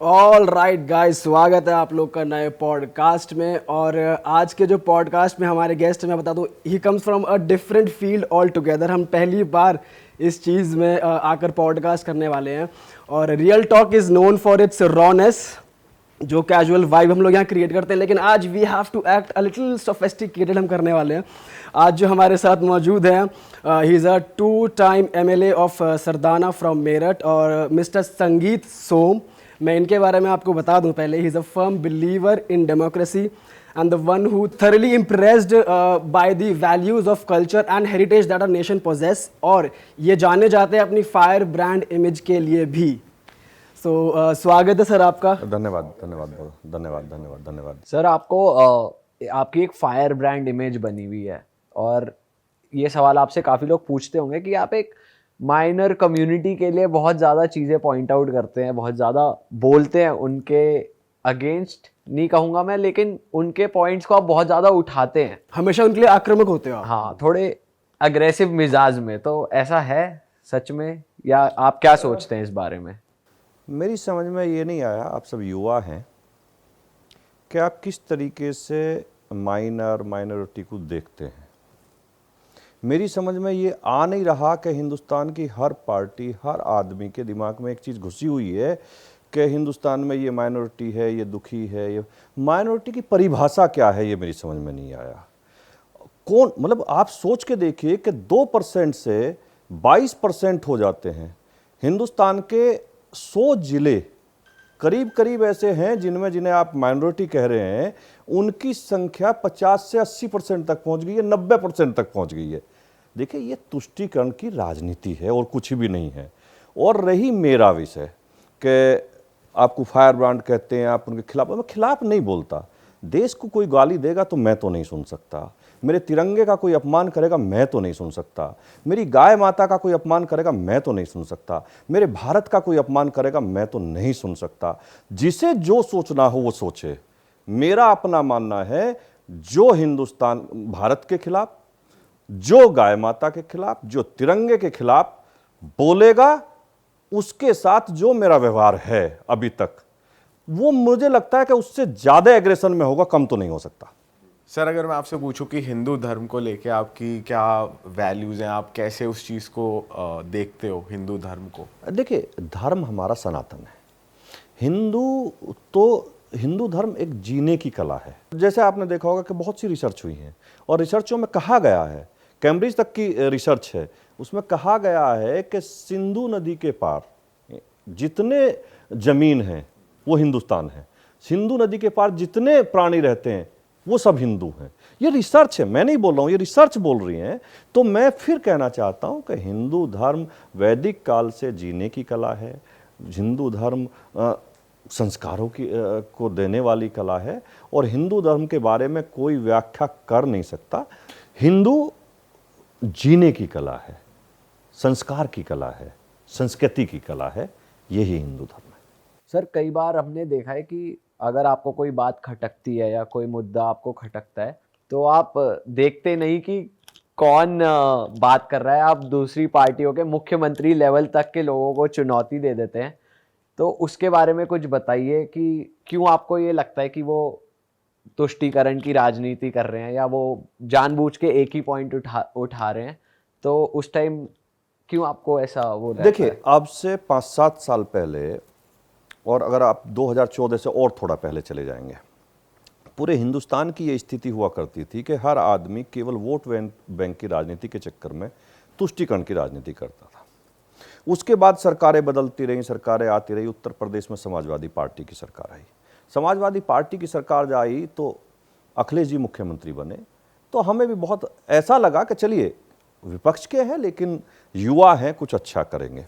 All right guys, स्वागत है आप लोग का नए पॉडकास्ट में। और आज के जो पॉडकास्ट में हमारे गेस्ट मैं बता दूं, he comes from a different field all together. हम पहली बार इस चीज़ में आकर पॉडकास्ट करने वाले हैं। और real talk is known for its rawness, जो कैजुअल वाइब हम लोग यहाँ क्रिएट करते हैं, लेकिन आज we have to act a little sophisticated हम करने वाले हैं। आज जो हमारे साथ मौजूद हैं, ही is a 2 time MLA of Sardana from Meerut, और मिस्टर संगीत सोम। मैं इनके बारे में आपको बता दूं पहले, he is a firm believer in democracy and the one who thoroughly impressed by the values of culture and heritage that our nation possess. और ये जाने जाते हैं अपनी फायर ब्रांड इमेज के लिए भी। स्वागत है सर आपका। धन्यवाद धन्यवाद धन्यवाद धन्यवाद धन्यवाद। सर, आपको आपकी एक फायर ब्रांड इमेज बनी हुई है, और ये सवाल आपसे काफ़ी लोग पूछते होंगे कि आप एक माइनर कम्युनिटी के लिए बहुत ज़्यादा चीज़ें पॉइंट आउट करते हैं, बहुत ज़्यादा बोलते हैं, उनके अगेंस्ट नहीं कहूँगा मैं, लेकिन उनके पॉइंट्स को आप बहुत ज़्यादा उठाते हैं, हमेशा उनके लिए आक्रामक होते हो आप। हाँ, थोड़े अग्रेसिव मिजाज में। तो ऐसा है सच में, या आप क्या सोचते हैं इस बारे में? मेरी समझ में ये नहीं आया, आप सब युवा हैं, कि आप किस तरीके से माइनॉरिटी को देखते हैं। मेरी समझ में ये आ नहीं रहा कि हिंदुस्तान की हर पार्टी, हर आदमी के दिमाग में एक चीज़ घुसी हुई है कि हिंदुस्तान में ये माइनॉरिटी है, ये दुखी है। ये माइनॉरिटी की परिभाषा क्या है, ये मेरी समझ में नहीं आया। कौन, मतलब आप सोच के देखिए कि 2% से 22% हो जाते हैं। हिंदुस्तान के 100 जिले करीब करीब ऐसे हैं जिन्हें आप माइनॉरिटी कह रहे हैं, उनकी संख्या 50 से 80% तक पहुंच गई है, 90% तक पहुंच गई है। देखिए, ये तुष्टीकरण की राजनीति है और कुछ भी नहीं है। और रही मेरा विषय कि आपको फायर ब्रांड कहते हैं, आप उनके खिलाफ, मैं खिलाफ नहीं बोलता। देश को कोई गाली देगा तो मैं तो नहीं सुन सकता, मेरे तिरंगे का कोई अपमान करेगा मैं तो नहीं सुन सकता, मेरी गाय माता का कोई अपमान करेगा मैं तो नहीं सुन सकता, मेरे भारत का कोई अपमान करेगा मैं तो नहीं सुन सकता। जिसे जो सोचना हो वो सोचे। मेरा अपना मानना है, जो हिंदुस्तान भारत के खिलाफ, जो गाय माता के खिलाफ, जो तिरंगे के खिलाफ बोलेगा, उसके साथ जो मेरा व्यवहार है अभी तक, वो मुझे लगता है कि उससे ज्यादा एग्रेशन में होगा, कम तो नहीं हो सकता। सर, अगर मैं आपसे पूछूं कि हिंदू धर्म को लेके आपकी क्या वैल्यूज़ हैं, आप कैसे उस चीज़ को देखते हो, हिंदू धर्म को? देखिए, धर्म हमारा सनातन है। हिंदू धर्म एक जीने की कला है। जैसे आपने देखा होगा कि बहुत सी रिसर्च हुई है, और रिसर्चों में कहा गया है, कैम्ब्रिज तक की रिसर्च है, उसमें कहा गया है कि सिंधु नदी के पार जितने जमीन हैं वो हिंदुस्तान है, सिंधु नदी के पार जितने प्राणी रहते हैं वो सब हिंदू हैं। ये रिसर्च है, मैं नहीं बोल रहा हूँ, ये रिसर्च बोल रही हैं। तो मैं फिर कहना चाहता हूँ कि हिंदू धर्म वैदिक काल से जीने की कला है। हिंदू धर्म संस्कारों की को देने वाली कला है, और हिंदू धर्म के बारे में कोई व्याख्या कर नहीं सकता। हिंदू जीने की कला है, संस्कार की कला है, संस्कृति की कला है, यही हिंदू धर्म है। सर, कई बार हमने देखा है कि अगर आपको कोई बात खटकती है या कोई मुद्दा आपको खटकता है, तो आप देखते नहीं कि कौन बात कर रहा है, आप दूसरी पार्टियों के मुख्यमंत्री लेवल तक के लोगों को चुनौती दे देते हैं। तो उसके बारे में कुछ बताइए कि क्यों आपको ये लगता है कि वो तुष्टीकरण की राजनीति कर रहे हैं, या वो जानबूझ के एक ही पॉइंट उठा रहे हैं? तो उस टाइम क्यों आपको ऐसा वो रहता है? देखिए, अब से 5-7 साल पहले, और अगर आप 2014 से और थोड़ा पहले चले जाएंगे, पूरे हिंदुस्तान की ये स्थिति हुआ करती थी कि हर आदमी केवल वोट बैंक की राजनीति के चक्कर में तुष्टीकरण की राजनीति करता था। उसके बाद सरकारें बदलती रहीं, सरकारें आती रही। उत्तर प्रदेश में समाजवादी पार्टी की सरकार आई। समाजवादी पार्टी की सरकार जब आई तो अखिलेश जी मुख्यमंत्री बने। तो हमें भी बहुत ऐसा लगा कि चलिए, विपक्ष के हैं लेकिन युवा हैं, कुछ अच्छा करेंगे।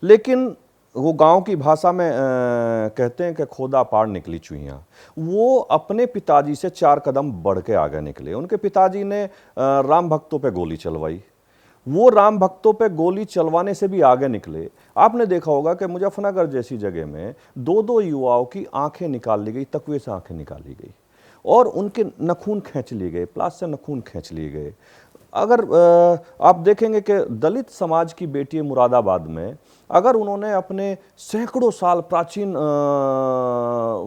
लेकिन वो गांव की भाषा में कहते हैं कि खोदा पार निकली चुहियाँ। वो अपने पिताजी से 4 कदम बढ़ के आगे निकले। उनके पिताजी ने राम भक्तों पे गोली चलवाई, वो राम भक्तों पे गोली चलवाने से भी आगे निकले। आपने देखा होगा कि मुजफ्फरनगर जैसी जगह में 2-2 युवाओं की आंखें निकाल ली गई, तकवे से आंखें निकाली गई, और उनके नखून खींच लिए गए, प्लास से नखून खींच लिए गए। अगर आप देखेंगे कि दलित समाज की बेटी मुरादाबाद में अगर उन्होंने अपने सैकड़ों साल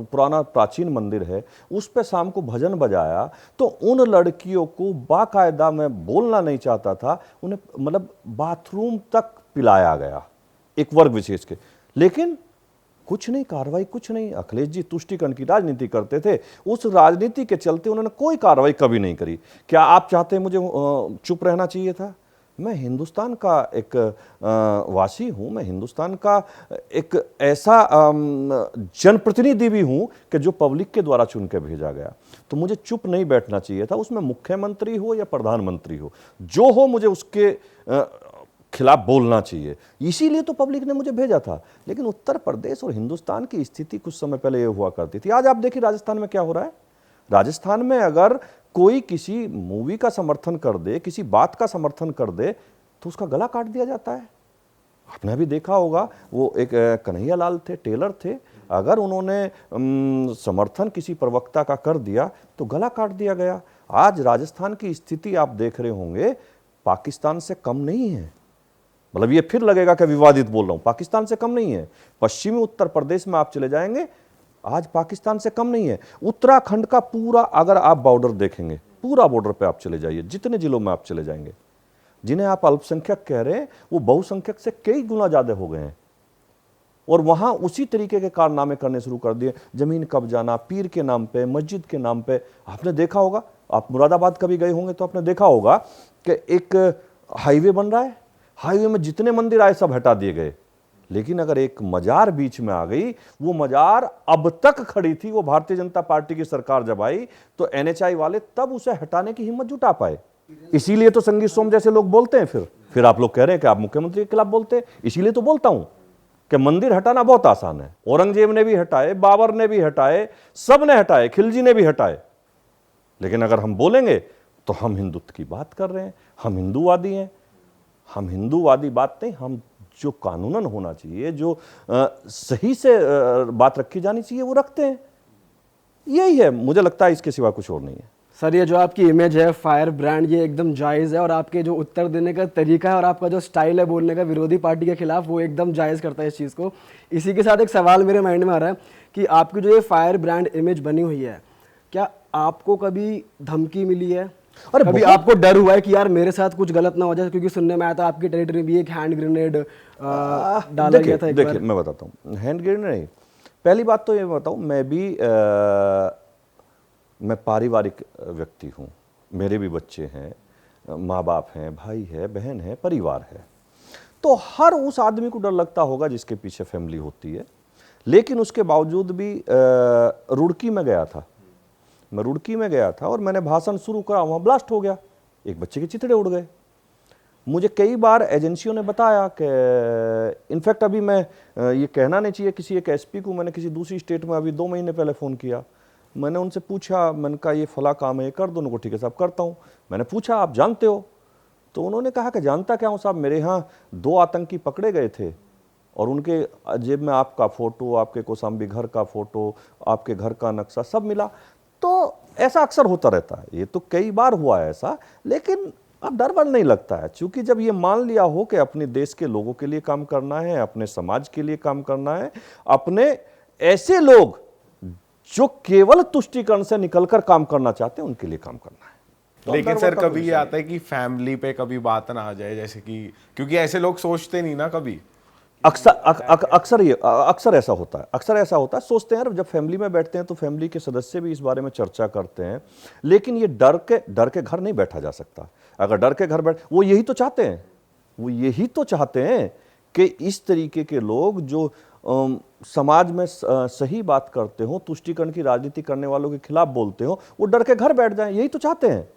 पुराना प्राचीन मंदिर है उस पे शाम को भजन बजाया, तो उन लड़कियों को बाकायदा, मैं बोलना नहीं चाहता था, उन्हें मतलब बाथरूम तक पिलाया गया, एक वर्ग विशेष के। लेकिन कुछ नहीं, कार्रवाई कुछ नहीं। अखिलेश जी तुष्टीकरण की राजनीति करते थे, उस राजनीति के चलते उन्होंने कोई कार्रवाई कभी नहीं करी। क्या आप चाहते हैं मुझे चुप रहना चाहिए था? मैं हिंदुस्तान का एक वासी हूं, मैं हिंदुस्तान का एक ऐसा जनप्रतिनिधि भी हूं कि जो पब्लिक के द्वारा चुन के भेजा गया, तो मुझे चुप नहीं बैठना चाहिए था। उसमें मुख्यमंत्री हो या प्रधानमंत्री हो, जो हो, मुझे उसके खिलाफ बोलना चाहिए, इसीलिए तो पब्लिक ने मुझे भेजा था। लेकिन उत्तर प्रदेश और हिंदुस्तान की स्थिति कुछ समय पहले ये हुआ करती थी। आज आप देखिए राजस्थान में क्या हो रहा है। राजस्थान में अगर कोई किसी मूवी का समर्थन कर दे, किसी बात का समर्थन कर दे, तो उसका गला काट दिया जाता है। आपने अभी देखा होगा, वो एक कन्हैया लाल थे, टेलर थे, अगर उन्होंने समर्थन किसी प्रवक्ता का कर दिया तो गला काट दिया गया। आज राजस्थान की स्थिति आप देख रहे होंगे, पाकिस्तान से कम नहीं है। मतलब ये फिर लगेगा कि विवादित बोल रहा हूं, पाकिस्तान से कम नहीं है। पश्चिमी उत्तर प्रदेश में आप चले जाएंगे, आज पाकिस्तान से कम नहीं है। उत्तराखंड का पूरा अगर आप बॉर्डर देखेंगे, पूरा बॉर्डर पे आप चले जाइए, जितने जिलों में आप चले जाएंगे, जिन्हें आप अल्पसंख्यक कह रहे हैं, वो बहुसंख्यक से कई गुना ज्यादा हो गए हैं। और वहां उसी तरीके के कारनामे करने शुरू कर दिए, जमीन कब्जाना, पीर के नाम पे, मस्जिद के नाम पे। आपने देखा होगा, आप मुरादाबाद कभी गए होंगे तो आपने देखा होगा कि एक हाईवे बन रहा है, हाईवे में जितने मंदिर आए सब हटा दिए गए। लेकिन अगर एक मजार बीच में आ गई, वो मजार अब तक खड़ी थी, वो भारतीय जनता पार्टी की सरकार जब आई तो एनएचआई वाले तब उसे हटाने की हिम्मत जुटा पाए। इसीलिए तो संगीत सोम जैसे लोग बोलते हैं। फिर आप लोग कह रहे हैं कि आप मुख्यमंत्री के खिलाफ बोलते हैं। इसीलिए तो बोलता हूं कि मंदिर हटाना बहुत आसान है। औरंगजेब ने भी हटाए, बाबर ने भी हटाए, सब ने हटाए, खिलजी ने भी हटाए। लेकिन अगर हम बोलेंगे तो हम हिंदुत्व की बात कर रहे हैं, हम हिंदूवादी हैं। हम हिंदूवादी बात नहीं, हम जो कानूनन होना चाहिए, जो सही से बात रखी जानी चाहिए, वो रखते हैं। यही है, मुझे लगता है इसके सिवा कुछ और नहीं है। सर, ये जो आपकी इमेज है फायर ब्रांड, ये एकदम जायज़ है, और आपके जो उत्तर देने का तरीका है और आपका जो स्टाइल है बोलने का विरोधी पार्टी के खिलाफ, वो एकदम जायज़ करता है इस चीज़ को। इसी के साथ एक सवाल मेरे माइंड में आ रहा है कि आपकी जो ये फायर ब्रांड इमेज बनी हुई है, क्या आपको कभी धमकी मिली है? अरे कभी आपको डर हुआ है कि यार मेरे साथ कुछ गलत ना हो जाए? क्योंकि सुनने में आया था आपकी टेरिटरी में भी एक हैंड ग्रेनेड डाला गया था एक बार। देखिए, मैं बताता हूँ, हैंड ग्रेनेड नहीं। पहली बात तो ये बताऊँ, मैं पारिवारिक व्यक्ति हूँ, मेरे भी बच्चे हैं, माँ बाप हैं, भाई है, बहन है, परिवार है। तो हर उस आदमी को डर लगता होगा जिसके पीछे फैमिली होती है। लेकिन उसके बावजूद भी रुड़की में गया था, मैं रुड़की में गया था और मैंने भाषण शुरू करा, वहाँ ब्लास्ट हो गया, एक बच्चे के चिथड़े उड़ गए। मुझे कई बार एजेंसियों ने बताया कि इनफैक्ट अभी मैं ये कहना नहीं चाहिए, किसी एक एसपी को मैंने किसी दूसरी स्टेट में अभी 2 महीने पहले फ़ोन किया। मैंने उनसे पूछा, मैंने कहा ये फला काम है, ये कर दो। उनको ठीक है साहब करता हूँ। मैंने पूछा आप जानते हो? तो उन्होंने कहा कि जानता क्या हूँ साहब, मेरे यहाँ 2 आतंकी पकड़े गए थे और उनके जेब में आपका फ़ोटो, आपके कौशाम्बी घर का फ़ोटो, आपके घर का नक्शा सब मिला। तो ऐसा अक्सर होता रहता है, ये तो कई बार हुआ है ऐसा। लेकिन अब डर वर नहीं लगता है, क्योंकि जब ये मान लिया हो कि अपने देश के लोगों के लिए काम करना है, अपने समाज के लिए काम करना है, अपने ऐसे लोग जो केवल तुष्टीकरण से निकलकर काम करना चाहते हैं उनके लिए काम करना है। तो लेकिन सर कभी ये आता है कि फैमिली पे कभी बात ना आ जाए, जैसे कि क्योंकि ऐसे लोग सोचते नहीं ना कभी। अक्सर ऐसा होता है, अक्सर ऐसा होता है। सोचते हैं यार, जब फैमिली में बैठते हैं तो फैमिली के सदस्य भी इस बारे में चर्चा करते हैं। लेकिन ये डर के घर नहीं बैठा जा सकता। अगर डर के घर बैठ, वो यही तो चाहते हैं, वो यही तो चाहते हैं कि इस तरीके के लोग जो समाज में सही बात करते हो, तुष्टीकरण की राजनीति करने वालों के खिलाफ बोलते हो, वो डर के घर बैठ जाएं, यही तो चाहते हैं।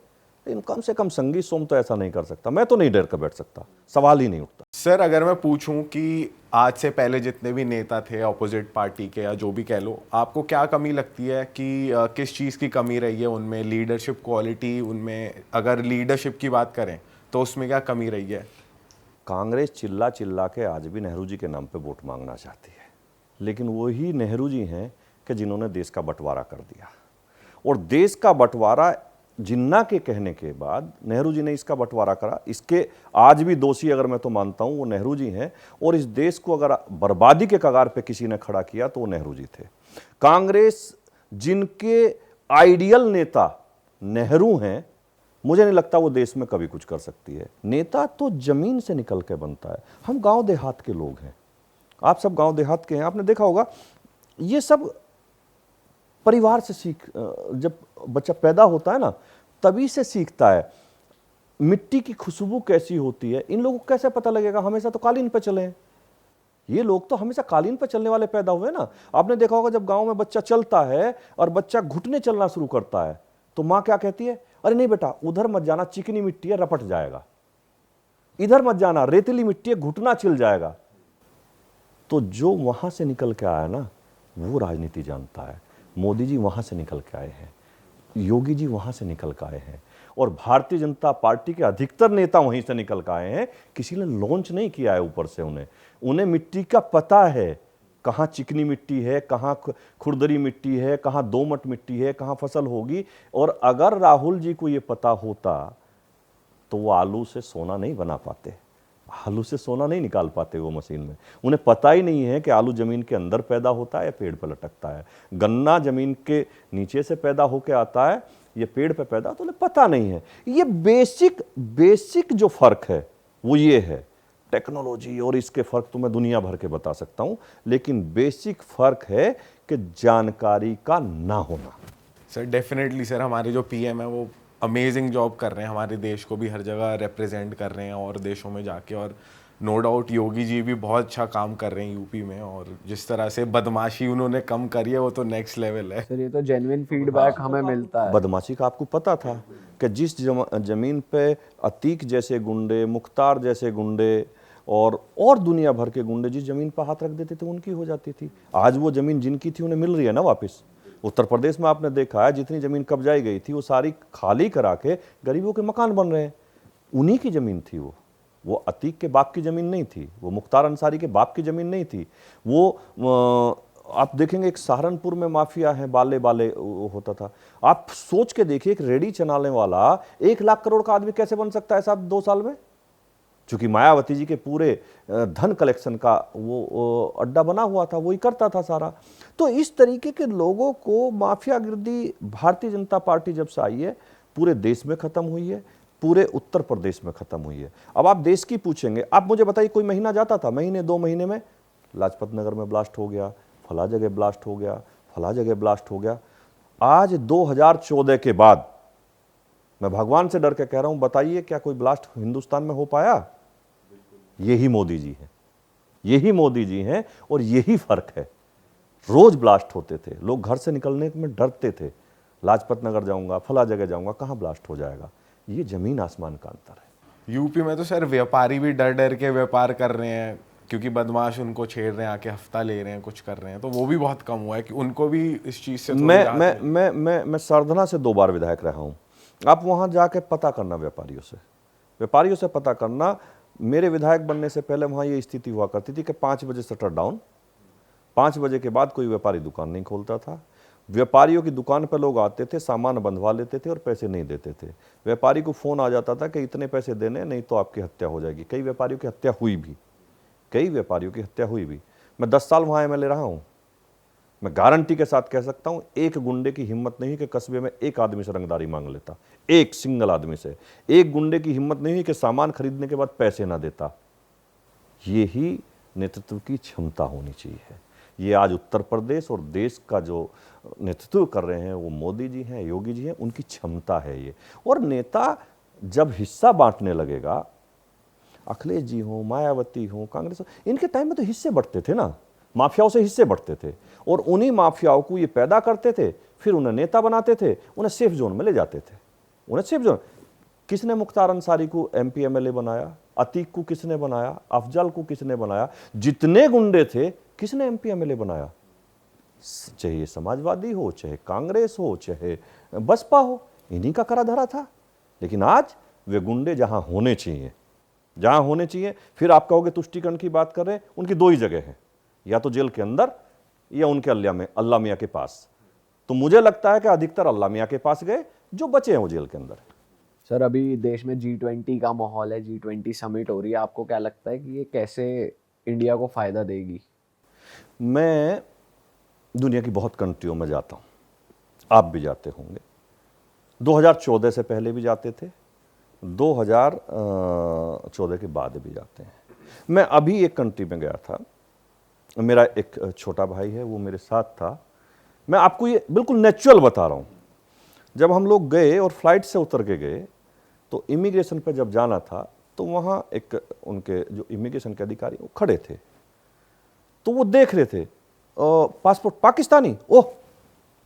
लेकिन कम से कम संगीत सोम तो ऐसा नहीं कर सकता। मैं तो नहीं डर कर बैठ सकता, सवाल ही नहीं उठता। सर अगर मैं पूछूं कि आज से पहले जितने भी नेता थे अपोजिट पार्टी के या जो भी कह लो, आपको क्या कमी लगती है कि किस चीज़ की कमी रही है उनमें? लीडरशिप क्वालिटी उनमें, अगर लीडरशिप की बात करें तो उसमें क्या कमी रही है? कांग्रेस चिल्ला चिल्ला के आज भी नेहरू जी के नाम पे वोट मांगना चाहती है, लेकिन वही नेहरू जी हैं कि जिन्होंने देश का बंटवारा कर दिया। और देश का बंटवारा जिन्ना के कहने के बाद नेहरू जी ने इसका बंटवारा करा। इसके आज भी दोषी अगर मैं तो मानता हूं वो नेहरू जी हैं, और इस देश को अगर बर्बादी के कगार पे किसी ने खड़ा किया तो वो नेहरू जी थे। कांग्रेस जिनके आइडियल नेता नेहरू हैं, मुझे नहीं लगता वो देश में कभी कुछ कर सकती है। नेता तो जमीन से निकल के बनता है। हम गांव देहात के लोग हैं, आप सब गांव देहात के हैं। आपने देखा होगा ये सब परिवार से जब बच्चा पैदा होता है ना, तभी से सीखता है मिट्टी की खुशबू कैसी होती है। इन लोगों को कैसे पता लगेगा? हमेशा तो कालीन पे चले हैं ये लोग, तो हमेशा कालीन पे चलने वाले पैदा हुए ना। आपने देखा होगा जब गांव में बच्चा चलता है और बच्चा घुटने चलना शुरू करता है तो माँ क्या कहती है? अरे नहीं बेटा, उधर मत जाना, चिकनी मिट्टी है, रपट जाएगा। इधर मत जाना, रेतीली मिट्टी है, घुटना छिल जाएगा। तो जो वहां से निकल के आया ना, वो राजनीति जानता है। मोदी जी वहां से निकल के आए हैं, योगी जी वहां से निकल के आए हैं, और भारतीय जनता पार्टी के अधिकतर नेता वहीं से निकल के आए हैं। किसी ने लॉन्च नहीं किया है ऊपर से। उन्हें मिट्टी का पता है, कहाँ चिकनी मिट्टी है, कहाँ खुरदरी मिट्टी है, कहाँ दोमट मिट्टी है, कहाँ फसल होगी। और अगर राहुल जी को ये पता होता तो वो आलू से सोना नहीं बना पाते, आलू से सोना नहीं निकाल पाते वो मशीन में। उन्हें पता ही नहीं है कि आलू जमीन के अंदर पैदा होता है या पेड़ पर लटकता है। गन्ना जमीन के नीचे से पैदा होकर आता है, ये पेड़ पे पैदा, तो उन्हें पता नहीं है। ये बेसिक जो फर्क है वो ये है। टेक्नोलॉजी और इसके फर्क तो मैं दुनिया भर के बता सकता हूं, लेकिन बेसिक फर्क है कि जानकारी का ना होना। सर डेफिनेटली सर, हमारे जो पीएम है वो अमेजिंग जॉब कर रहे हैं, हमारे देश को भी हर जगह रिप्रेजेंट कर रहे हैं और देशों में जाके। और नो डाउट योगी जी भी बहुत अच्छा काम कर रहे हैं यूपी में, और जिस तरह से बदमाशी उन्होंने कम करी है वो तो नेक्स्ट लेवल है सर। ये तो जेन्युइन फीडबैक हमें मिलता है। बदमाशी का आपको पता था कि जिस जमीन पे अतीक जैसे गुंडे, मुख्तार जैसे गुंडे और दुनिया भर के गुंडे जिस जमीन पर हाथ रख देते थे उनकी हो जाती थी। आज वो जमीन जिनकी थी उन्हें मिल रही है ना वापस। उत्तर प्रदेश में आपने देखा है जितनी जमीन कब्जाई गई थी वो सारी खाली करा के गरीबों के मकान बन रहे हैं। उन्हीं की जमीन थी वो अतीक के बाप की जमीन नहीं थी, वो मुख्तार अंसारी के बाप की जमीन नहीं थी। वो आप देखेंगे एक सहारनपुर में माफिया है, बाले होता था। आप सोच के देखिए एक रेडी चलाने वाला 1 लाख करोड़ का आदमी कैसे बन सकता है साहब 2 साल में? चूंकि मायावती जी के पूरे धन कलेक्शन का वो अड्डा बना हुआ था, वही करता था सारा। तो इस तरीके के लोगों को माफियागिर्दी भारतीय जनता पार्टी जब से आई है पूरे देश में खत्म हुई है, पूरे उत्तर प्रदेश में खत्म हुई है। अब आप देश की पूछेंगे, आप मुझे बताइए कोई महीना जाता था, महीने 2 महीने में लाजपत नगर में ब्लास्ट हो गया, फला जगह ब्लास्ट हो गया, फला जगह ब्लास्ट हो गया। आज 2014 के बाद मैं भगवान से डर के कह रहा हूं, बताइए क्या कोई ब्लास्ट हिंदुस्तान में हो पाया? यही मोदी जी हैं, यही मोदी जी हैं, और यही फर्क है। रोज ब्लास्ट होते थे, लोग घर से निकलने में डरते थे। लाजपत नगर जाऊंगा, फला जगह जाऊंगा, कहां ब्लास्ट हो जाएगा? ये जमीन आसमान का अंतर है। यूपी में तो सर व्यापारी भी डर डर के व्यापार कर रहे हैं, क्योंकि बदमाश उनको छेड़ रहे हैं, आके हफ्ता ले रहे हैं, कुछ कर रहे हैं। तो वो भी बहुत कम हुआ है कि उनको भी इस चीज से मैं सरधना से 2 बार विधायक रहा हूं। आप वहां जाके पता करना व्यापारियों से पता करना। मेरे विधायक बनने से पहले वहां ये स्थिति हुआ करती थी कि 5 बजे शटर डाउन, 5 बजे के बाद कोई व्यापारी दुकान नहीं खोलता था। व्यापारियों की दुकान पर लोग आते थे, सामान बंधवा लेते थे और पैसे नहीं देते थे। व्यापारी को फोन आ जाता था कि इतने पैसे देने, नहीं तो आपकी हत्या हो जाएगी। कई व्यापारियों की हत्या हुई भी। मैं 10 साल वहां एमएलए रहा हूं। मैं गारंटी के साथ कह सकता हूं, एक गुंडे की हिम्मत नहीं कि कस्बे में एक आदमी से रंगदारी मांग लेता, एक सिंगल आदमी से। एक गुंडे की हिम्मत नहीं हुई कि सामान खरीदने के बाद पैसे ना देता। यही नेतृत्व की क्षमता होनी चाहिए। ये आज उत्तर प्रदेश और देश का जो नेतृत्व कर रहे हैं वो मोदी जी हैं, योगी जी हैं, उनकी क्षमता है ये। और नेता जब हिस्सा बांटने लगेगा, अखिलेश जी हो, मायावती हो, कांग्रेस हो, इनके टाइम में तो हिस्से बढ़ते थे ना, माफियाओं से हिस्से बढ़ते थे, और उन्हीं माफियाओं को ये पैदा करते थे, फिर उन्हें नेता बनाते थे, उन्हें सेफ जोन में ले जाते थे। उन्हें सेफ जोन, किसने मुख्तार अंसारी को एमपी एमएलए बनाया? अतीक को किसने बनाया? अफजल को किसने बनाया? जितने गुंडे थे किसने एमपी एमएलए बनाया? चाहे समाजवादी हो, चाहे कांग्रेस हो, चाहे बसपा हो, इन्हीं का करा धरा था। लेकिन आज वे गुंडे जहां होने चाहिए, फिर आप कहोगे तुष्टीकरण की बात कर रहे हैं, उनकी 2 ही जगह है, या तो जेल के अंदर या उनके अल्लाह मियाँ के पास। तो मुझे लगता है कि अधिकतर अल्लाह मियाँ के पास गए, जो बचे हैं वो जेल के अंदर है। सर अभी देश में G20 का माहौल है, G20 समिट हो रही है, आपको क्या लगता है कि ये कैसे इंडिया को फायदा देगी? मैं दुनिया की बहुत कंट्रियों में जाता हूँ, आप भी जाते होंगे, 2014 से पहले भी जाते थे, 2014 के बाद भी जाते हैं। मैं अभी एक कंट्री में गया था, मेरा एक छोटा भाई है, वो मेरे साथ था। मैं आपको ये बिल्कुल नेचुरल बता रहा हूँ। जब हम लोग गए और फ्लाइट से उतर के गए तो इमिग्रेशन पे जब जाना था तो वहाँ एक उनके जो इमिग्रेशन के अधिकारी वो खड़े थे, तो वो देख रहे थे passport Pakistani, oh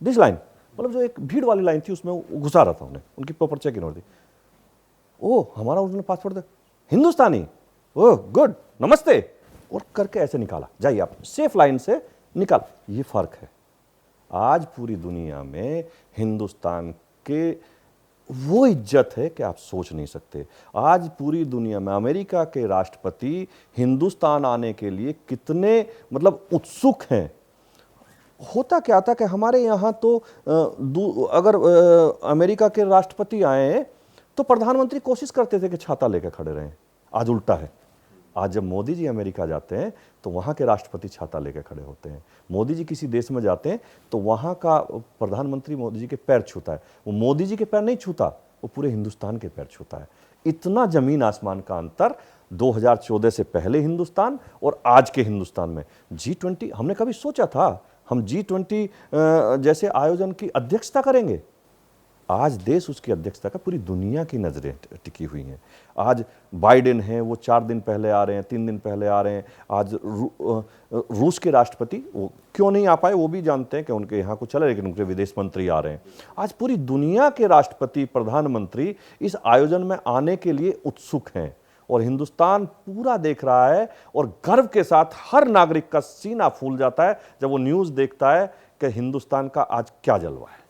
this line, मतलब जो एक भीड़ वाली लाइन थी उसमें वो घुसा रहा था उन्हें, उनकी प्रॉपर चेक इन हो रही थी। ओह हमारा ओरिजिनल पासपोर्ट हिंदुस्तानी, ओह गुड नमस्ते, और करके ऐसे निकाला, जाइए आप सेफ लाइन से निकाल। ये फर्क है। आज पूरी दुनिया में हिंदुस्तान के वो इज्जत है कि आप सोच नहीं सकते। आज पूरी दुनिया में अमेरिका के राष्ट्रपति हिंदुस्तान आने के लिए कितने मतलब उत्सुक हैं। होता क्या था कि हमारे यहाँ तो अगर अमेरिका के राष्ट्रपति आए तो प्रधानमंत्री कोशिश करते थे कि छाता लेकर खड़े रहें। आज उल्टा है। आज जब मोदी जी अमेरिका जाते हैं तो वहाँ के राष्ट्रपति छाता लेकर खड़े होते हैं। मोदी जी किसी देश में जाते हैं तो वहाँ का प्रधानमंत्री मोदी जी के पैर छूता है। वो मोदी जी के पैर नहीं छूता, वो पूरे हिंदुस्तान के पैर छूता है। इतना जमीन आसमान का अंतर 2014 से पहले हिंदुस्तान और आज के हिंदुस्तान में। G20 हमने कभी सोचा था हम G20 जैसे आयोजन की अध्यक्षता करेंगे? आज देश उसकी अध्यक्षता का पूरी दुनिया की नज़रें टिकी हुई हैं। आज बाइडेन हैं, वो 4 दिन पहले आ रहे हैं, 3 दिन पहले आ रहे हैं। आज रूस के राष्ट्रपति वो क्यों नहीं आ पाए वो भी जानते हैं कि उनके यहाँ कुछ चला, लेकिन उनके विदेश मंत्री आ रहे हैं। आज पूरी दुनिया के राष्ट्रपति प्रधानमंत्री इस आयोजन में आने के लिए उत्सुक हैं और हिंदुस्तान पूरा देख रहा है और गर्व के साथ हर नागरिक का सीना फूल जाता है जब वो न्यूज़ देखता है कि हिंदुस्तान का आज क्या जलवा है।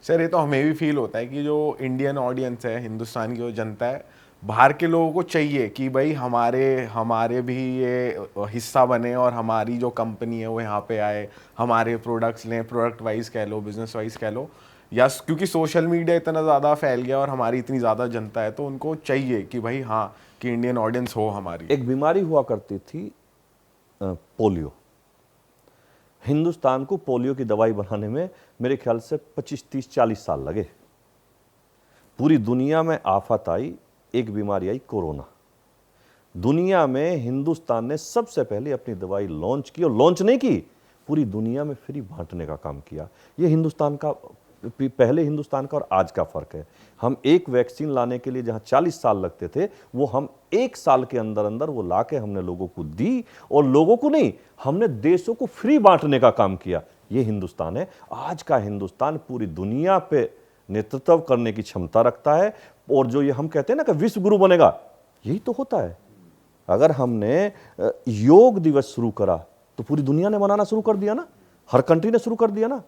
सर ये तो हमें भी फील होता है कि जो इंडियन ऑडियंस है, हिंदुस्तान की जो जनता है, बाहर के लोगों को चाहिए कि भाई हमारे भी ये हिस्सा बने और हमारी जो कंपनी है वो यहाँ पे आए, हमारे प्रोडक्ट्स लें, प्रोडक्ट वाइज कह लो, बिजनेस वाइज कह लो, या क्योंकि सोशल मीडिया इतना ज़्यादा फैल गया और हमारी इतनी ज़्यादा जनता है तो उनको चाहिए कि भाई हाँ कि इंडियन ऑडियंस हो हमारी। एक बीमारी हुआ करती थी पोलियो। हिंदुस्तान को पोलियो की दवाई बनाने में मेरे ख्याल से 25, 30, 40 साल लगे। पूरी दुनिया में आफत आई, एक बीमारी आई कोरोना। दुनिया में हिंदुस्तान ने सबसे पहले अपनी दवाई लॉन्च की और लॉन्च नहीं की, पूरी दुनिया में फ्री बांटने का काम किया। ये हिंदुस्तान का पहले हिंदुस्तान का और आज का फर्क है। हम एक वैक्सीन लाने के लिए जहां 40 साल लगते थे वो हम 1 साल के अंदर अंदर वो लाके हमने लोगों को दी, और लोगों को नहीं, हमने देशों को फ्री बांटने का काम किया। ये हिंदुस्तान है। आज का हिंदुस्तान पूरी दुनिया पे नेतृत्व करने की क्षमता रखता है। और जो ये हम कहते हैं ना कि विश्व गुरु बनेगा, यही तो होता है। अगर हमने योग दिवस शुरू करा तो पूरी दुनिया ने मनाना शुरू कर दिया ना, हर कंट्री ने शुरू कर दिया ना।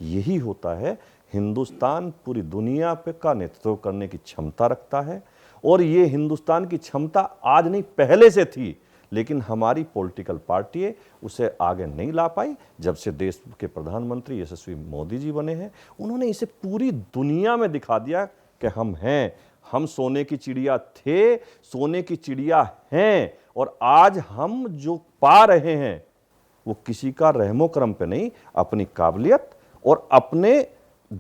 यही होता है, हिंदुस्तान पूरी दुनिया पे का नेतृत्व करने की क्षमता रखता है। और ये हिंदुस्तान की क्षमता आज नहीं पहले से थी, लेकिन हमारी पॉलिटिकल पार्टी उसे आगे नहीं ला पाई। जब से देश के प्रधानमंत्री यशस्वी मोदी जी बने हैं, उन्होंने इसे पूरी दुनिया में दिखा दिया कि हम हैं, हम सोने की चिड़िया थे, सोने की चिड़िया हैं, और आज हम जो पा रहे हैं वो किसी का रहमो करम पे नहीं, अपनी काबिलियत और अपने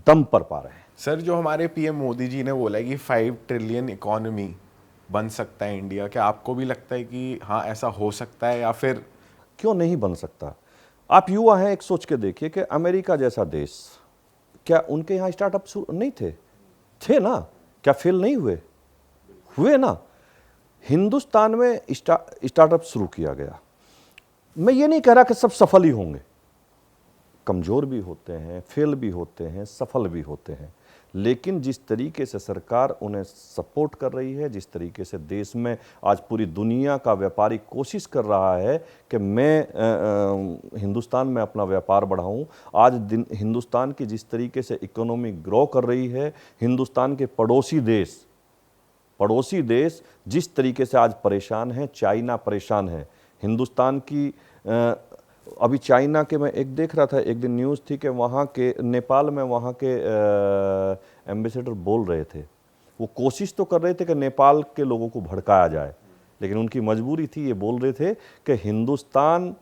दम पर पा रहे हैं। सर जो हमारे पीएम मोदी जी ने बोला है कि 5 ट्रिलियन इकोनॉमी बन सकता है इंडिया, क्या आपको भी लगता है कि हाँ ऐसा हो सकता है, या फिर क्यों नहीं बन सकता? आप युवा हैं, एक सोच के देखिए कि अमेरिका जैसा देश, क्या उनके यहाँ स्टार्टअप नहीं थे? थे ना। क्या फेल नहीं हुए? हुए ना। हिंदुस्तान में स्टार्टअप शुरू किया गया। मैं ये नहीं कह रहा कि सब सफल ही होंगे, कमज़ोर भी होते हैं, फेल भी होते हैं, सफल भी होते हैं, लेकिन जिस तरीके से सरकार उन्हें सपोर्ट कर रही है, जिस तरीके से देश में आज पूरी दुनिया का व्यापारी कोशिश कर रहा है कि मैं हिंदुस्तान में अपना व्यापार बढ़ाऊं, आज हिंदुस्तान की जिस तरीके से इकोनॉमी ग्रो कर रही है, हिंदुस्तान के पड़ोसी देश जिस तरीके से आज परेशान हैं, चाइना परेशान है, हिंदुस्तान की अभी चाइना के मैं एक देख रहा था, एक दिन न्यूज़ थी कि वहाँ के नेपाल में वहाँ के एम्बेसडर बोल रहे थे, वो कोशिश तो कर रहे थे कि नेपाल के लोगों को भड़काया जाए, लेकिन उनकी मजबूरी थी। ये बोल रहे थे कि हिंदुस्तान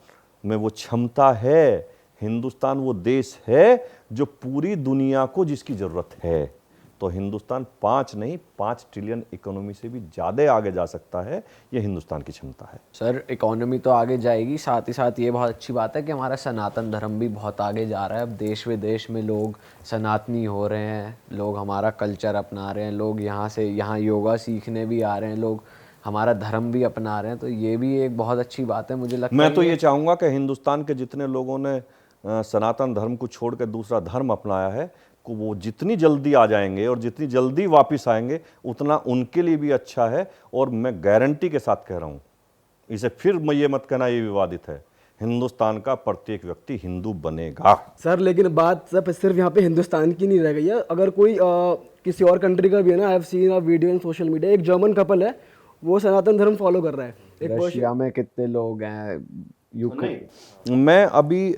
में वो क्षमता है, हिंदुस्तान वो देश है जो पूरी दुनिया को जिसकी ज़रूरत है। तो हिंदुस्तान 5 नहीं 5 ट्रिलियन इकोनॉमी से भी ज़्यादा आगे जा सकता है, ये हिंदुस्तान की क्षमता है। सर इकोनॉमी तो आगे जाएगी, साथ ही साथ ये बहुत अच्छी बात है कि हमारा सनातन धर्म भी बहुत आगे जा रहा है। अब देश विदेश में लोग सनातनी हो रहे हैं, लोग हमारा कल्चर अपना रहे हैं, लोग यहाँ योगा सीखने भी आ रहे हैं, लोग हमारा धर्म भी अपना रहे हैं। तो ये भी एक बहुत अच्छी बात है, मुझे लगता है। मैं तो ये चाहूँगा कि हिंदुस्तान के जितने लोगों ने सनातन धर्म को छोड़ कर दूसरा धर्म अपनाया है, को वो जितनी जल्दी आ जाएंगे और जितनी जल्दी वापस आएंगे उतना उनके लिए भी अच्छा है। और मैं गारंटी के साथ कह रहा हूँ, इसे फिर मैं ये मत कहना ये विवादित है, हिंदुस्तान का प्रत्येक व्यक्ति हिंदू बनेगा। सर लेकिन बात सब सिर्फ यहाँ पे हिंदुस्तान की नहीं रह गई है, अगर कोई किसी और कंट्री का भी है ना, I have seen a video in social media, एक जर्मन कपल है, वो सनातन धर्म फॉलो कर रहा है। एक रशिया में कितने लोग हैं, यूक्रेन। मैं अभी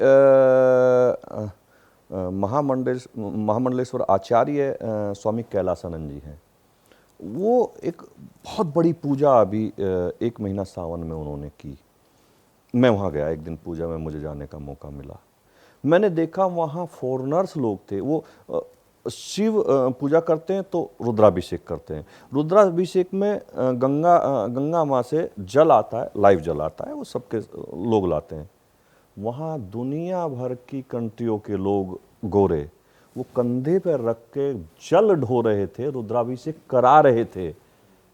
महामंडलेश्वर आचार्य स्वामी कैलासानंद जी हैं, वो एक बहुत बड़ी पूजा अभी 1 महीना सावन में उन्होंने की। मैं वहाँ गया एक दिन, पूजा में मुझे जाने का मौका मिला। मैंने देखा वहाँ फॉरेनर्स लोग थे, वो शिव पूजा करते हैं तो रुद्राभिषेक करते हैं। रुद्राभिषेक में गंगा माँ से जल आता है, लाइव जल आता है, वो सबके लोग लाते हैं। वहाँ दुनिया भर की कंट्रियों के लोग गोरे वो कंधे पर रख के जल ढो रहे थे, रुद्राभिषेक करा रहे थे।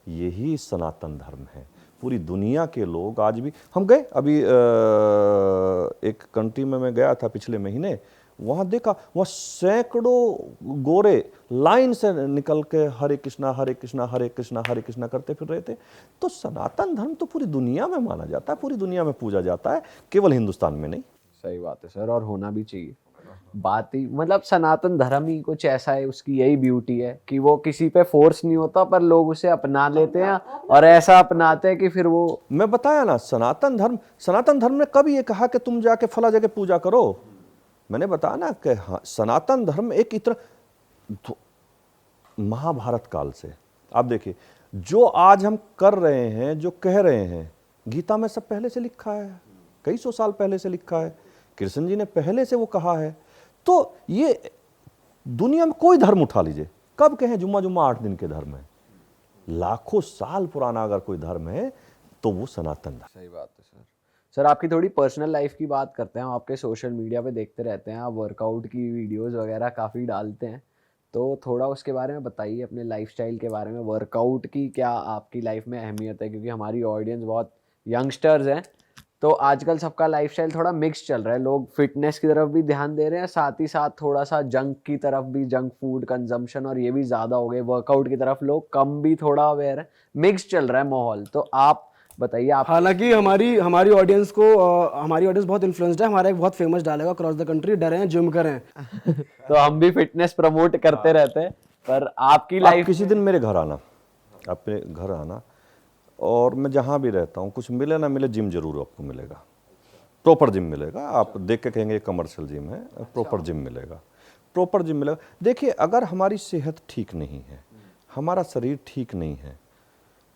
यही सनातन धर्म है। पूरी दुनिया के लोग आज भी, हम गए अभी एक कंट्री में मैं गया था पिछले महीने, वहाँ देखा वहाँ सैकड़ों गोरे लाइन से निकल के हरे कृष्णा हरे कृष्णा हरे कृष्णा हरे कृष्णा करते फिर रहे थे। तो सनातन धर्म तो पूरी दुनिया में माना जाता है, पूरी दुनिया में पूजा जाता है, केवल हिंदुस्तान में नहीं। सही बात है सर, और होना भी चाहिए। बात ही मतलब सनातन धर्म ही कुछ ऐसा है, उसकी यही ब्यूटी है कि वो किसी पे फोर्स नहीं होता, पर लोग उसे अपना लेते हैं और ऐसा अपनाते हैं कि फिर वो, मैं बताया ना, सनातन धर्म ने कभी ये कहा कि तुम जाके फला जगह पूजा करो। मैंने बताया ना कि हाँ, सनातन धर्म एक इतना महाभारत काल से आप देखिए, जो आज हम कर रहे हैं, जो कह रहे हैं, गीता में सब पहले से लिखा है, कई सौ साल पहले से लिखा है, कृष्ण जी ने पहले से वो कहा है। तो ये दुनिया में कोई धर्म उठा लीजिए, कब कहें जुम्मा 8 दिन के धर्म है, लाखों साल पुराना अगर कोई धर्म है तो वो सनातन धर्म। सही बात है सर। सर आपकी थोड़ी पर्सनल लाइफ की बात करते हैं। हम आपके सोशल मीडिया पे देखते रहते हैं, आप वर्कआउट की वीडियोस वगैरह काफ़ी डालते हैं, तो थोड़ा उसके बारे में बताइए, अपने लाइफस्टाइल के बारे में। वर्कआउट की क्या आपकी लाइफ में अहमियत है, क्योंकि हमारी ऑडियंस बहुत यंगस्टर्स हैं, तो आजकल सबका लाइफस्टाइल थोड़ा मिक्स चल रहा है। लोग फिटनेस की तरफ भी ध्यान दे रहे हैं, साथ ही साथ थोड़ा सा जंक की तरफ भी, जंक फूड कंजम्पशन और ये भी ज़्यादा हो गए। वर्कआउट की तरफ लोग कम भी थोड़ा अवेयर है, मिक्स चल रहा है माहौल। तो आप बताइए। आप हालांकि हमारी ऑडियंस को हमारी ऑडियंस बहुत इन्फ्लुएंस्ड है। हमारा एक बहुत famous dialogue across the country, डरें जिम करें। तो हम भी फिटनेस प्रमोट करते रहते हैं, पर आपकी आप लाइफ किसी दिन मेरे घर आना, अपने घर आना, और मैं जहाँ भी रहता हूँ, कुछ मिले ना मिले, जिम जरूर आपको मिलेगा, प्रॉपर जिम मिलेगा। आप देख के कहेंगे कमर्शियल जिम है, प्रॉपर जिम मिलेगा, प्रॉपर जिम मिलेगा। देखिए, अगर हमारी सेहत ठीक नहीं है, हमारा शरीर ठीक नहीं है,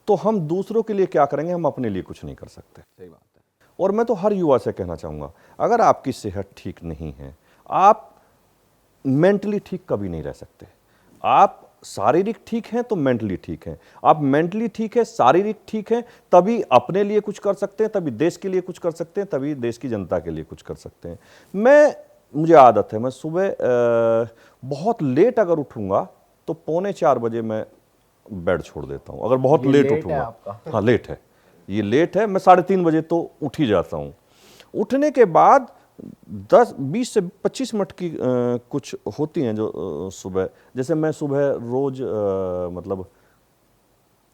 तो हम दूसरों के लिए क्या करेंगे, हम अपने लिए कुछ नहीं कर सकते। सही बात है। और मैं तो हर युवा से कहना चाहूँगा, अगर आपकी सेहत ठीक नहीं है, आप मेंटली ठीक कभी नहीं रह सकते। आप शारीरिक ठीक हैं तो मेंटली ठीक हैं, आप मेंटली ठीक है, शारीरिक ठीक हैं, तभी अपने लिए कुछ कर सकते हैं, तभी देश के लिए कुछ कर सकते हैं, तभी देश की जनता के लिए कुछ कर सकते हैं। मुझे आदत है, मैं सुबह बहुत लेट अगर उठूँगा तो 3:45 बजे मैं बेड छोड़ देता हूँ, अगर बहुत लेट उठूँगा। हाँ, लेट है, ये लेट है। मैं 3:30 बजे तो उठ ही जाता हूँ। उठने के बाद 20 से 25 मिनट की कुछ होती हैं जो सुबह, जैसे मैं सुबह रोज मतलब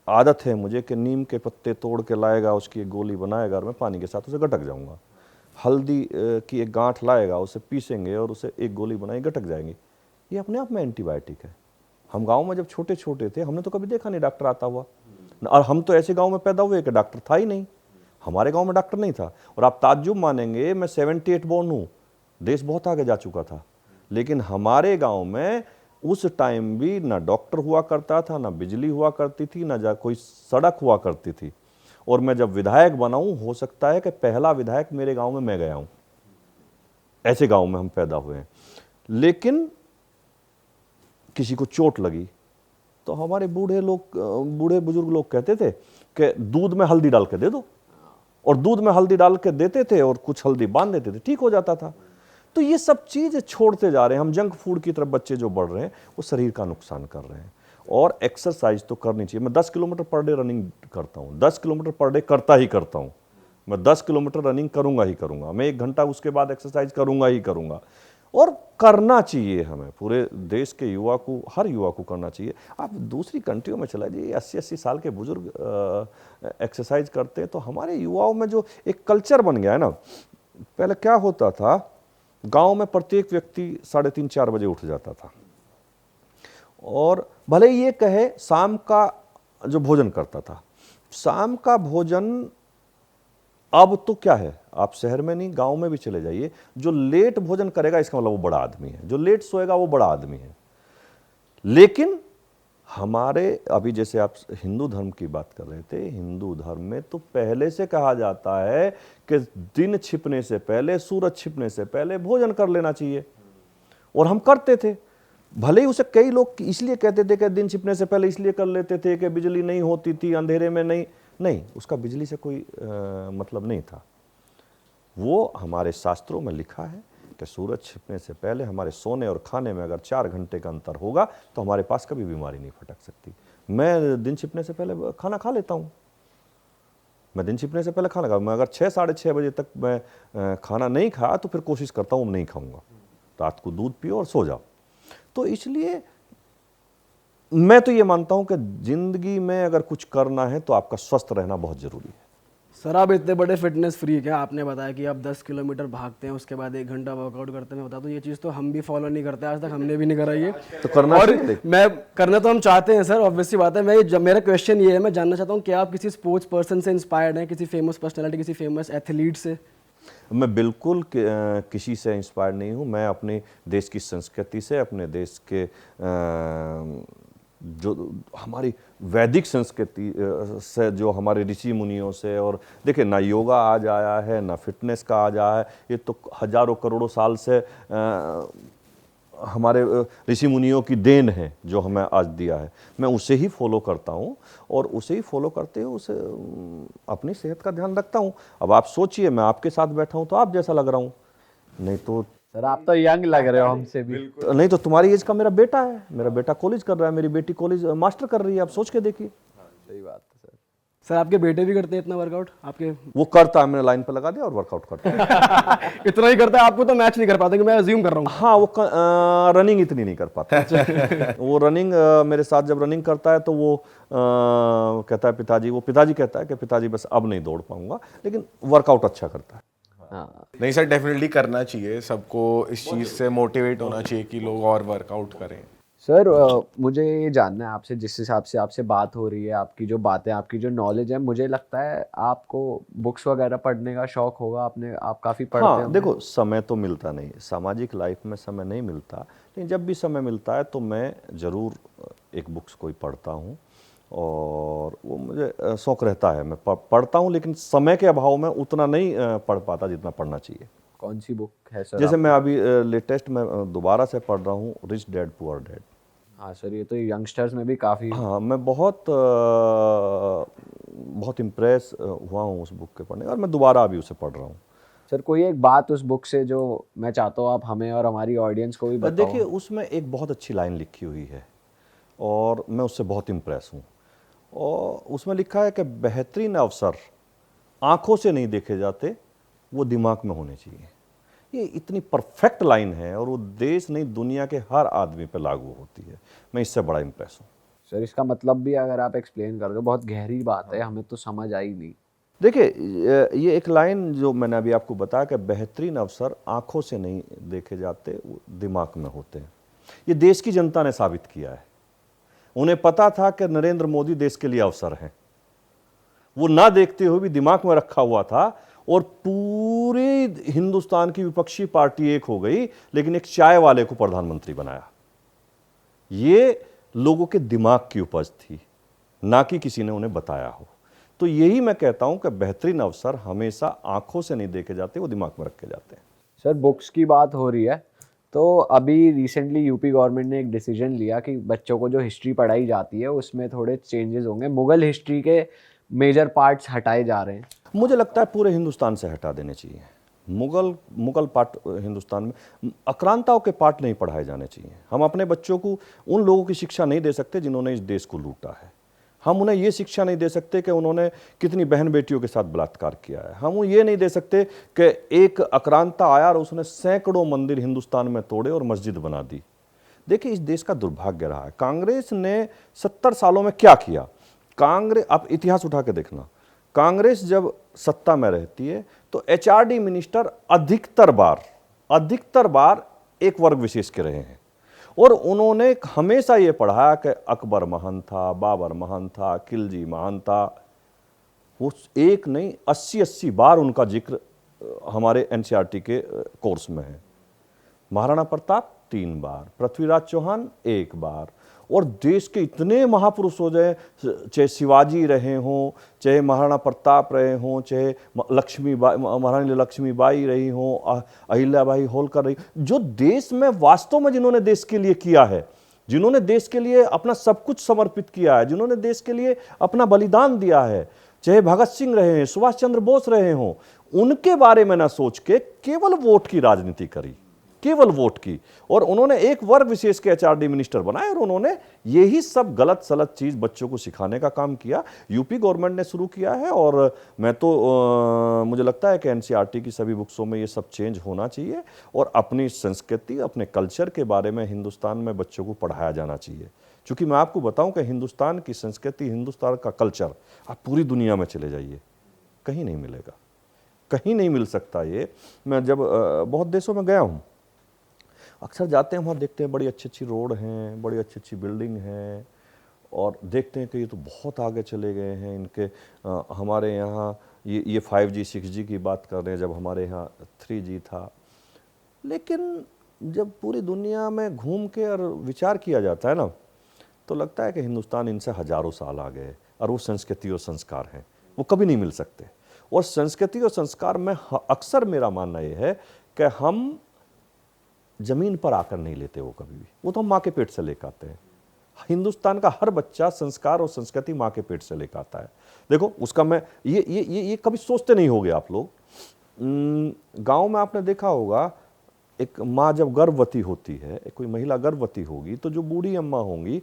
आदत है मुझे कि नीम के पत्ते तोड़ के लाएगा, उसकी एक गोली बनाएगा और मैं पानी के साथ उसे गटक जाऊंगा। हल्दी की एक गांठ लाएगा, उसे पीसेंगे और उसे एक गोली बनाई, गटक जाएंगी। ये अपने आप में एंटीबायोटिक है। हम गाँव में जब छोटे छोटे थे, हमने तो कभी देखा नहीं डॉक्टर आता हुआ, और हम तो ऐसे गाँव में पैदा हुए कि डॉक्टर था ही नहीं। हमारे गांव में डॉक्टर नहीं था। और आप ताज्जुब मानेंगे, मैं 78 बोर्न हूँ, देश बहुत आगे जा चुका था, लेकिन हमारे गांव में उस टाइम भी ना डॉक्टर हुआ करता था, ना बिजली हुआ करती थी, ना कोई सड़क हुआ करती थी। और मैं जब विधायक बना हूँ, हो सकता है कि पहला विधायक मेरे गांव में मैं गया हूँ। ऐसे गांव में हम पैदा हुए हैं। लेकिन किसी को चोट लगी तो हमारे बूढ़े बुजुर्ग लोग कहते थे कि दूध में हल्दी डाल के दे दो, और दूध में हल्दी डाल के देते थे और कुछ हल्दी बांध देते थे, ठीक हो जाता था। तो ये सब चीज़ छोड़ते जा रहे हैं हम। जंक फूड की तरफ बच्चे जो बढ़ रहे हैं वो शरीर का नुकसान कर रहे हैं। और एक्सरसाइज तो करनी चाहिए। मैं 10 किलोमीटर पर डे रनिंग करता हूँ, 10 किलोमीटर पर डे करता ही करता हूँ। मैं 10 किलोमीटर रनिंग करूँगा ही करूँगा, मैं 1 घंटा उसके बाद एक्सरसाइज करूँगा ही करूँगा। और करना चाहिए हमें, पूरे देश के युवा को, हर युवा को करना चाहिए। आप दूसरी कंट्रियों में चला जाइए, 80-80 साल के बुजुर्ग एक्सरसाइज करते हैं। तो हमारे युवाओं में जो एक कल्चर बन गया है ना, पहले क्या होता था, गांव में प्रत्येक व्यक्ति 3:30-4 बजे उठ जाता था, और भले ये कहे शाम का जो भोजन करता था, शाम का भोजन अब तो क्या है, आप शहर में नहीं गांव में भी चले जाइए, जो लेट भोजन करेगा इसका मतलब वो बड़ा आदमी है, जो लेट सोएगा वो बड़ा आदमी है। लेकिन हमारे अभी जैसे आप हिंदू धर्म की बात कर रहे थे, हिंदू धर्म में तो पहले से कहा जाता है कि दिन छिपने से पहले, सूरज छिपने से पहले भोजन कर लेना चाहिए, और हम करते थे। भले ही उसे कई लोग इसलिए कहते थे कि दिन छिपने से पहले इसलिए कर लेते थे कि बिजली नहीं होती थी, अंधेरे में नहीं, उसका बिजली से कोई मतलब नहीं था। वो हमारे शास्त्रों में लिखा है कि सूरज छिपने से पहले हमारे सोने और खाने में अगर 4 घंटे का अंतर होगा तो हमारे पास कभी बीमारी नहीं फटक सकती। मैं दिन छिपने से पहले खाना खा लेता हूँ, मैं दिन छिपने से पहले खाना खा, मैं अगर 6-6:30 बजे तक मैं खाना नहीं खा तो फिर कोशिश करता हूँ नहीं खाऊंगा। रात को दूध पियो और सो जाओ। तो इसलिए मैं तो ये मानता हूं कि जिंदगी में अगर कुछ करना है तो आपका स्वस्थ रहना बहुत जरूरी है। सर आप इतने बड़े फिटनेस फ्रीक हैं, आपने बताया कि आप 10 किलोमीटर भागते हैं, उसके बाद 1 घंटा वर्कआउट करते हैं। मैं बता दूं ये चीज़ तो हम भी फॉलो नहीं करते, आज तक हमने भी नहीं करा ये। तो करना और चाहिए। मैं करना तो हम चाहते हैं सर, ऑब्वियसली बात है। मेरा क्वेश्चन ये है, मैं जानना चाहता हूँ कि आप किसी स्पोर्ट्स पर्सन से इंस्पायर्ड हैं, किसी फेमस पर्सनैलिटी, किसी फेमस एथलीट से? मैं बिल्कुल किसी से इंस्पायर्ड नहीं हूं। मैं अपने देश की संस्कृति से, अपने देश के जो हमारी वैदिक संस्कृति से, जो हमारे ऋषि मुनियों से, और देखिए ना योगा आज आया है, ना फिटनेस का आज आया है, ये तो हजारों करोड़ों साल से हमारे ऋषि मुनियों की देन है जो हमें आज दिया है। मैं उसे ही फॉलो करता हूँ, और उसे ही फॉलो करते हुए उसे अपनी सेहत का ध्यान रखता हूँ। अब आप सोचिए, मैं आपके साथ बैठा हूँ तो आप जैसा लग रहा हूँ, नहीं तो सर आप तो यंग लग रहे हो हमसे भी। नहीं तो तुम्हारी एज का मेरा बेटा है, मेरा बेटा कॉलेज कर रहा है, मेरी बेटी कॉलेज मास्टर कर रही है। आप सोच के देखिए। सही बात है सर। सर आपके बेटे भी करते हैं इतना वर्कआउट आपके? वो करता है, मैंने लाइन पे लगा दिया और वर्कआउट करता है। इतना ही करता है, आपको तो मैच नहीं कर पाते कि मैं अज्यूम कर रहा हूँ। हाँ, वो रनिंग इतनी नहीं कर पाता। वो रनिंग मेरे साथ जब रनिंग करता है तो वो कहता है पिताजी कहता है कि पिताजी बस अब नहीं दौड़ पाऊंगा, लेकिन वर्कआउट अच्छा करता है। हाँ नहीं सर, डेफिनेटली करना चाहिए, सबको इस चीज़ से मोटिवेट होना चाहिए कि लोग और वर्कआउट करें। सर मुझे ये जानना है आपसे, जिस हिसाब से आपसे बात हो रही है, आपकी जो बातें, आपकी जो नॉलेज है, मुझे लगता है आपको बुक्स वगैरह पढ़ने का शौक होगा। आप काफ़ी पढ़ते हाँ, होंगे। देखो समय तो मिलता नहीं, सामाजिक लाइफ में समय नहीं मिलता, लेकिन जब भी समय मिलता है तो मैं ज़रूर एक बुक्स कोई पढ़ता हूँ, और वो मुझे शौक़ रहता है। मैं पढ़ता हूँ, लेकिन समय के अभाव में उतना नहीं पढ़ पाता जितना पढ़ना चाहिए। कौन सी बुक है सर? जैसे मैं अभी लेटेस्ट में दोबारा से पढ़ रहा हूँ रिच डैड पुअर डैड। हाँ सर, ये तो यंगस्टर्स में भी काफ़ी। हाँ, मैं बहुत इम्प्रेस हुआ हूँ उस बुक के पढ़ने, और मैं दोबारा अभी उसे पढ़ रहा हूँ। सर कोई एक बात उस बुक से जो मैं चाहता हूँ आप हमें और हमारी ऑडियंस को भी बताओ। देखिए, उसमें एक बहुत अच्छी लाइन लिखी हुई है, और मैं उससे बहुत इम्प्रेस हूँ। और उसमें लिखा है कि बेहतरीन अवसर आँखों से नहीं देखे जाते, वो दिमाग में होने चाहिए। ये इतनी परफेक्ट लाइन है, और वो देश नहीं दुनिया के हर आदमी पे लागू होती है। मैं इससे बड़ा इम्प्रेस हूँ। सर इसका मतलब भी अगर आप एक्सप्लेन कर दो, बहुत गहरी बात है, हमें तो समझ आई नहीं। देखिए, ये एक लाइन जो मैंने अभी आपको बताया कि बेहतरीन अवसर आँखों से नहीं देखे जाते, वो दिमाग में होते हैं। ये देश की जनता ने साबित किया है। उन्हें पता था कि नरेंद्र मोदी देश के लिए अवसर हैं, वो ना देखते हुए भी दिमाग में रखा हुआ था और पूरी हिंदुस्तान की विपक्षी पार्टी एक हो गई, लेकिन एक चाय वाले को प्रधानमंत्री बनाया। ये लोगों के दिमाग की उपज थी, ना कि किसी ने उन्हें बताया हो। तो यही मैं कहता हूं कि बेहतरीन अवसर हमेशा आंखों से नहीं देखे जाते, वो दिमाग में रखे जाते हैं। सर बुक्स की बात हो रही है, तो अभी रिसेंटली यूपी गवर्नमेंट ने एक डिसीजन लिया कि बच्चों को जो हिस्ट्री पढ़ाई जाती है उसमें थोड़े चेंजेस होंगे, मुगल हिस्ट्री के मेजर पार्ट्स हटाए जा रहे हैं। मुझे लगता है पूरे हिंदुस्तान से हटा देने चाहिए। मुगल पार्ट हिंदुस्तान में, आक्रांताओं के पार्ट नहीं पढ़ाए जाने चाहिए। हम अपने बच्चों को उन लोगों की शिक्षा नहीं दे सकते जिन्होंने इस देश को लूटा है। हम उन्हें ये शिक्षा नहीं दे सकते कि उन्होंने कितनी बहन बेटियों के साथ बलात्कार किया है। हम ये नहीं दे सकते कि एक आक्रांता आया और उसने सैकड़ों मंदिर हिंदुस्तान में तोड़े और मस्जिद बना दी। देखिए, इस देश का दुर्भाग्य रहा है। कांग्रेस ने 70 सालों में क्या किया? कांग्रेस, आप इतिहास उठा के देखना, कांग्रेस जब सत्ता में रहती है तो एचआरडी मिनिस्टर अधिकतर बार एक वर्ग विशेष के रहे हैं और उन्होंने हमेशा ये पढ़ाया कि अकबर महान था, बाबर महान था, खिलजी महान था। वो एक नहीं 80 बार उनका जिक्र हमारे एनसीईआरटी के कोर्स में है। महाराणा प्रताप 3 बार, पृथ्वीराज चौहान 1 बार। और देश के इतने महापुरुष हो जाए, चाहे शिवाजी रहे हों, चाहे महाराणा प्रताप रहे हों, चाहे महारानी लक्ष्मीबाई रही हों, अहिल्याबाई होलकर रही, जो देश में वास्तव में जिन्होंने देश के लिए किया है, जिन्होंने देश के लिए अपना सब कुछ समर्पित किया है, जिन्होंने देश के लिए अपना बलिदान दिया है, चाहे भगत सिंह रहे हैं, सुभाष चंद्र बोस रहे हों, उनके बारे में ना सोच के केवल वोट की राजनीति करी, केवल वोट की। और उन्होंने एक वर्ग विशेष के एचआरडी मिनिस्टर बनाए और उन्होंने यही सब गलत सलत चीज बच्चों को सिखाने का काम किया। यूपी गवर्नमेंट ने शुरू किया है और मैं तो मुझे लगता है कि एनसीईआरटी की सभी बुक्सों में ये सब चेंज होना चाहिए और अपनी संस्कृति, अपने कल्चर के बारे में हिंदुस्तान में बच्चों को पढ़ाया जाना चाहिए। क्योंकि मैं आपको बताऊं कि हिंदुस्तान की संस्कृति, हिंदुस्तान का कल्चर आप पूरी दुनिया में चले जाइए, कहीं नहीं मिलेगा, कहीं नहीं मिल सकता। ये मैं जब बहुत देशों में गया हूँ, अक्सर जाते हैं, वहाँ देखते हैं बड़ी अच्छी अच्छी रोड हैं, बड़ी अच्छी अच्छी बिल्डिंग हैं और देखते हैं कि ये तो बहुत आगे चले गए हैं इनके। हमारे यहाँ ये 5G 6G की बात कर रहे हैं, जब हमारे यहाँ 3G था। लेकिन जब पूरी दुनिया में घूम के और विचार किया जाता है ना, तो लगता है कि हिंदुस्तान इनसे हजारों साल आगे है और वो संस्कृति और संस्कार हैं, वो कभी नहीं मिल सकते। और संस्कृति और संस्कार में अक्सर मेरा मानना ये है कि हम जमीन पर आकर नहीं लेते वो कभी भी, वो तो हम माँ के पेट से लेकर आते हैं। हिंदुस्तान का हर बच्चा संस्कार और संस्कृति माँ के पेट से लेकर आता है। देखो उसका मैं ये कभी सोचते नहीं होगे आप लोग। गांव में आपने देखा होगा, एक माँ जब गर्भवती होती है, कोई महिला गर्भवती होगी, तो जो बूढ़ी अम्मा होंगी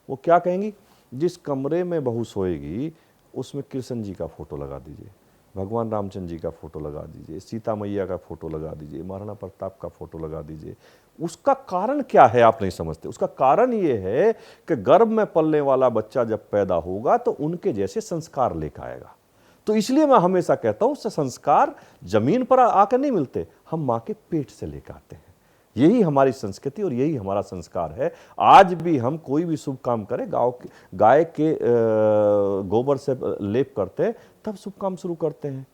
वो क्या कहेंगी? जिस कमरे में बहू सोएगी उसमें कृष्ण जी का फोटो लगा दीजिए, भगवान रामचंद्र जी का फोटो लगा दीजिए, सीता मैया का फोटो लगा दीजिए, महाराणा प्रताप का फोटो लगा दीजिए। उसका कारण क्या है आप नहीं समझते। उसका कारण ये है कि गर्भ में पलने वाला बच्चा जब पैदा होगा तो उनके जैसे संस्कार लेकर आएगा। तो इसलिए मैं हमेशा कहता हूं संस्कार जमीन पर आकर नहीं मिलते, हम माँ के पेट से लेकर आते हैं। यही हमारी संस्कृति और यही हमारा संस्कार है। आज भी हम कोई भी शुभ काम करें, गाय के गोबर से लेप करते तब शुभ काम शुरू करते हैं।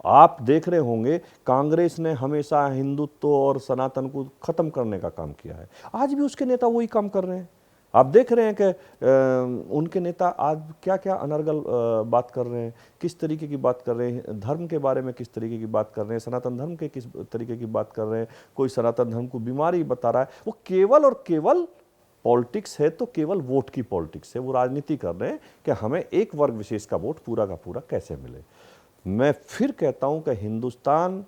आप देख रहे होंगे कांग्रेस ने हमेशा हिंदुत्व और सनातन को खत्म करने का काम किया है, आज भी उसके नेता वही काम कर रहे हैं। आप देख रहे हैं कि उनके नेता आज क्या क्या अनर्गल बात कर रहे हैं, किस तरीके की बात कर रहे हैं, धर्म के बारे में किस तरीके की बात कर रहे हैं, सनातन धर्म के किस तरीके की बात कर रहे हैं। कोई सनातन धर्म को बीमारी बता रहा है। वो केवल और केवल पॉलिटिक्स है, तो केवल वोट की पॉलिटिक्स है। वो राजनीति कर रहे हैं कि हमें एक वर्ग विशेष का वोट पूरा का पूरा कैसे मिले। मैं फिर कहता हूं कि हिंदुस्तान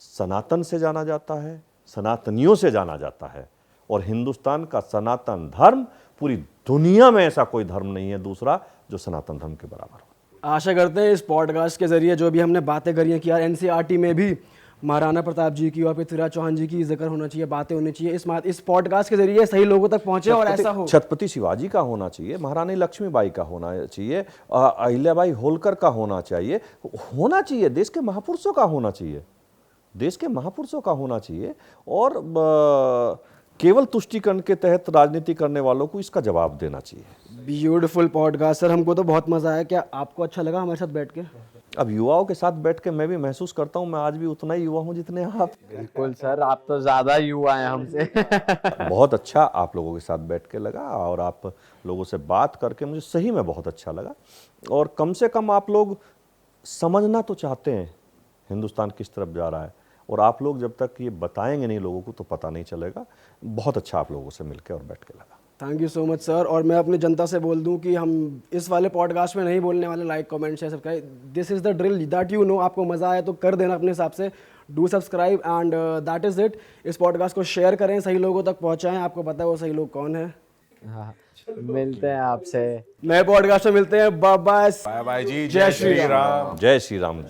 सनातन से जाना जाता है, सनातनियों से जाना जाता है, और हिंदुस्तान का सनातन धर्म पूरी दुनिया में ऐसा कोई धर्म नहीं है दूसरा जो सनातन धर्म के बराबर हो। आशा करते हैं इस पॉडकास्ट के जरिए जो भी हमने बातें करी हैं कि यार एनसीईआरटी में भी महाराणा प्रताप जी की और पृथ्वीराज चौहान जी की जिक्र होना चाहिए, बातें होनी चाहिए, इस पॉडकास्ट के जरिए सही लोगों तक पहुंचे और ऐसा हो। छत्रपति शिवाजी का होना चाहिए, महारानी लक्ष्मीबाई का होना चाहिए, अहिल्याबाई होलकर का होना चाहिए, देश के महापुरुषों का होना चाहिए, देश के महापुरुषों का होना चाहिए। और केवल तुष्टीकरण के तहत राजनीति करने वालों को इसका जवाब देना चाहिए। ब्यूटीफुल पॉडकास्ट सर, हमको तो बहुत मजा आया। क्या आपको अच्छा लगा हमारे साथ बैठ के? अब युवाओं के साथ बैठ के मैं भी महसूस करता हूँ मैं आज भी उतना ही युवा हूँ जितने आप। बिल्कुल सर, आप तो ज्यादा युवा हैं हमसे। बहुत अच्छा आप लोगों के साथ बैठ के लगा, और आप लोगों से बात करके मुझे सही में बहुत अच्छा लगा। और कम से कम आप लोग समझना तो चाहते हैं हिंदुस्तान किस तरफ जा रहा है, और आप लोग जब तक ये बताएंगे नहीं लोगों को तो पता नहीं चलेगा। बहुत अच्छा आप लोगों से मिलकर और बैठ के लगा। Thank you so much sir. और मैं अपनी जनता से बोल दूं कि हम इस वाले पॉडकास्ट में नहीं बोलने वाले like comment share subscribe. This is the drill that you know. आपको मज़ा आया तो कर देना अपने हिसाब से, do subscribe and that is it. इस पॉडकास्ट को शेयर करें, सही लोगों तक पहुंचाएं। आपको पता है वो सही लोग कौन है। हाँ, मिलते हैं आपसे नए पॉडकास्ट में मिलते हैं। Bye bye. Bye bye ji, जय श्री राम। जय श्री राम।